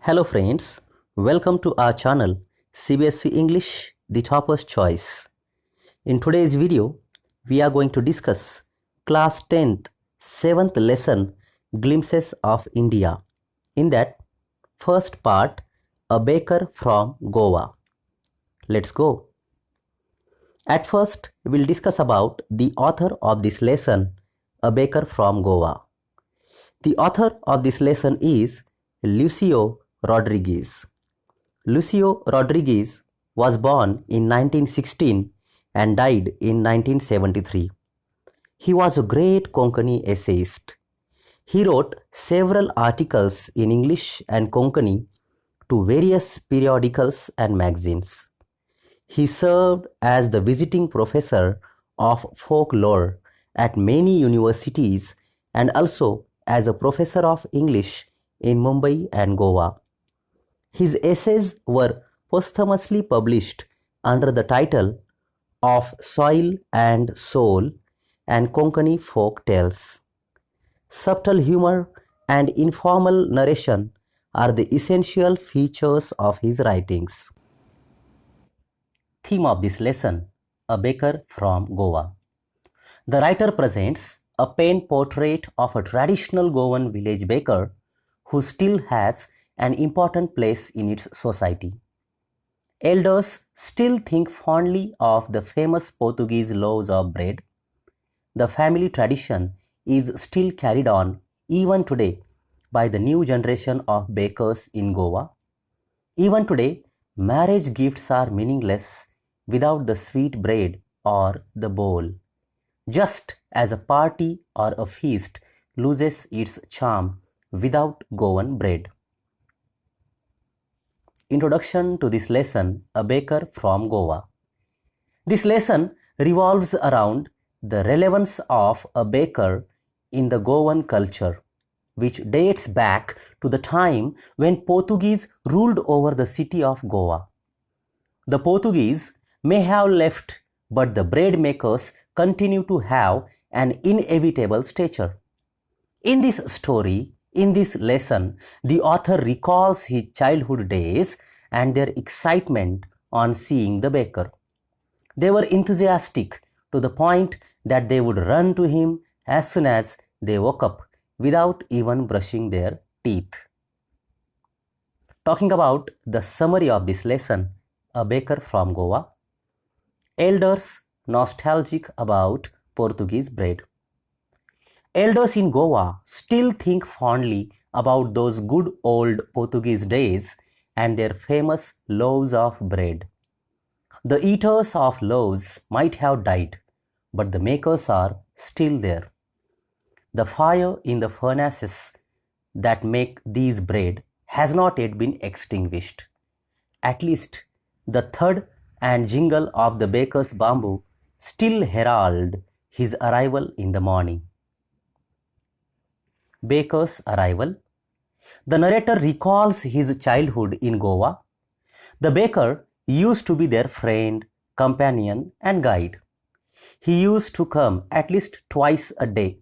Hello friends, welcome to our channel CBSE English The Topper's Choice. In today's video, we are going to discuss class 10th 7th lesson Glimpses of India. In that first part, a baker from Goa. Let's go. At first, we'll discuss about the author of this lesson, a baker from Goa. The author of this lesson is Lucio Rodriguez. Lucio Rodriguez was born in 1916 and died in 1973. He was a great Konkani essayist. He wrote several articles in English and Konkani to various periodicals and magazines. He served as the visiting professor of folklore at many universities and also as a professor of English in Mumbai and Goa. His essays were posthumously published under the title of Soil and Soul and Konkani Folk Tales. Subtle humor and informal narration are the essential features of his writings. Theme of this lesson, a baker from Goa. The writer presents a pen portrait of a traditional Goan village baker who still has an important place in its society. Elders still think fondly of the famous Portuguese loaves of bread. The family tradition is still carried on even today by the new generation of bakers in Goa. Even today, marriage gifts are meaningless without the sweet bread or the bowl, just as a party or a feast loses its charm without Goan bread. Introduction to this lesson, a baker from Goa. This lesson revolves around the relevance of a baker in the Goan culture, which dates back to the time when Portuguese ruled over the city of Goa. The Portuguese may have left, but the bread makers continue to have an inevitable stature. In this story, in this lesson, the author recalls his childhood days and their excitement on seeing the baker. They were enthusiastic to the point that they would run to him as soon as they woke up without even brushing their teeth. Talking about the summary of this lesson, a baker from Goa. Elders nostalgic about Portuguese bread. Elders in Goa still think fondly about those good old Portuguese days and their famous loaves of bread. The eaters of loaves might have died, but the makers are still there. The fire in the furnaces that make these bread has not yet been extinguished. At least the thud and jingle of the baker's bamboo still herald his arrival in the morning. Baker's arrival. The narrator recalls his childhood in Goa. The baker used to be their friend, companion, and guide. He used to come at least twice a day.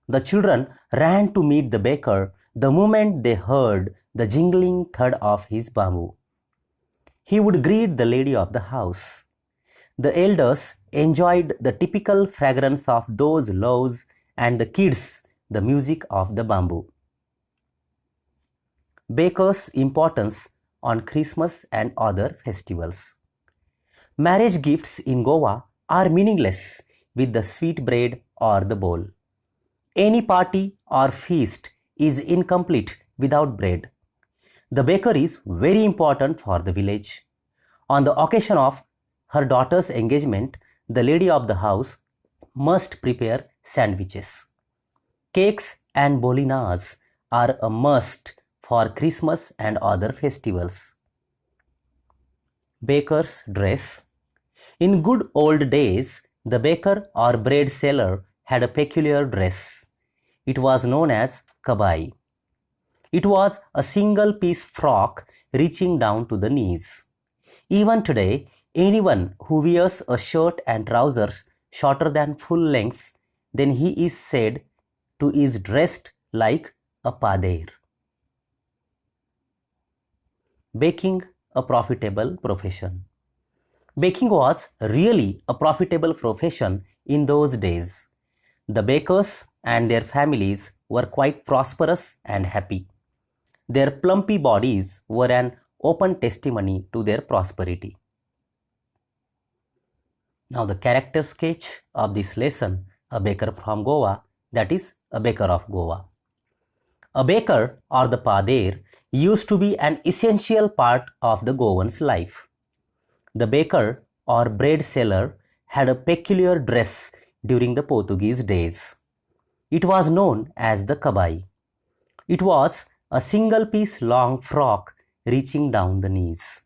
The children ran to meet the baker the moment they heard the jingling thud of his bamboo. He would greet the lady of the house. The elders enjoyed the typical fragrance of those loaves and the kids the music of the bamboo. Baker's importance on Christmas and other festivals. Marriage gifts in Goa are meaningless with the sweet bread or the bowl. Any party or feast is incomplete without bread. The baker is very important for the village. On the occasion of her daughter's engagement, the lady of the house must prepare sandwiches. Cakes and bolinas are a must for Christmas and other festivals. Baker's dress. In good old days, the baker or bread seller had a peculiar dress. It was known as kabai. It was a single-piece frock reaching down to the knees. Even today, anyone who wears a shirt and trousers shorter than full lengths, then he is said to is dressed like a pader. Baking a profitable profession. Baking was really a profitable profession in those days. The bakers and their families were quite prosperous and happy. Their plumpy bodies were an open testimony to their prosperity. Now the character sketch of this lesson, a baker from Goa, that is a baker of Goa. A baker or the pader used to be an essential part of the Goan's life. The baker or bread seller had a peculiar dress during the Portuguese days. It was known as the kabai. It was a single piece long frock reaching down the knees.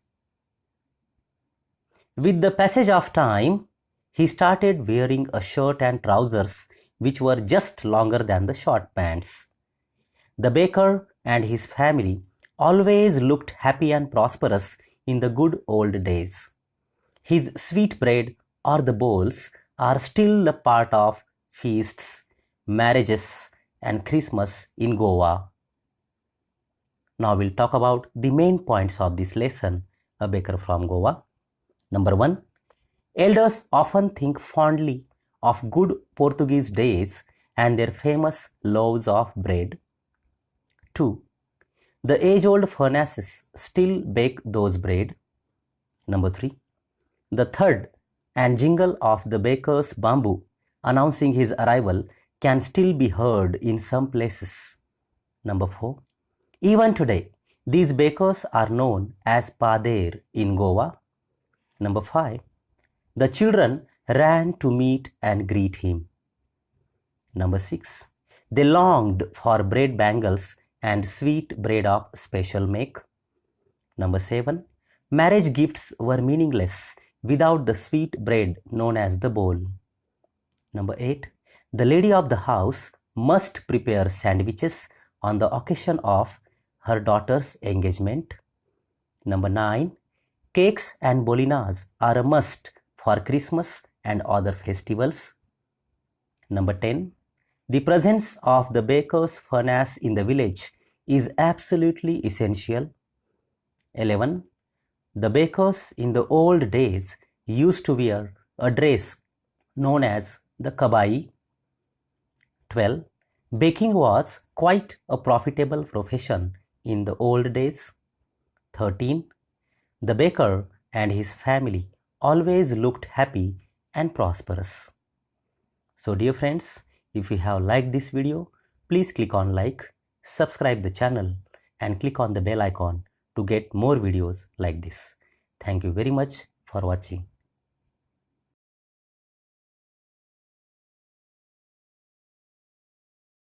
With the passage of time, he started wearing a shirt and trousers which were just longer than the short pants. The baker and his family always looked happy and prosperous in the good old days. His sweet bread or the bowls are still a part of feasts, marriages and Christmas in Goa. Now we'll talk about the main points of this lesson, a baker from Goa. Number 1. Elders often think fondly of good Portuguese days and their famous loaves of bread. 2. The age-old furnaces still bake those bread. Number 3. The thud and jingle of the baker's bamboo announcing his arrival can still be heard in some places. Number 4. Even today, these bakers are known as pader in Goa. Number 5. The children ran to meet and greet him. Number 6. They longed for bread bangles and sweet bread of special make. Number 7. Marriage gifts were meaningless without the sweet bread known as the bowl. Number 8. The lady of the house must prepare sandwiches on the occasion of her daughter's engagement. Number 9. Cakes and bolinas are a must for Christmas and other festivals. Number 10. The presence of the baker's furnace in the village is absolutely essential. 11. The bakers in the old days used to wear a dress known as the kabai. 12. Baking was quite a profitable profession in the old days. 13. The baker and his family always looked happy and prosperous. So dear friends, if you have liked this video, please click on like, subscribe the channel and click on the bell icon to get more videos like this. Thank you very much for watching.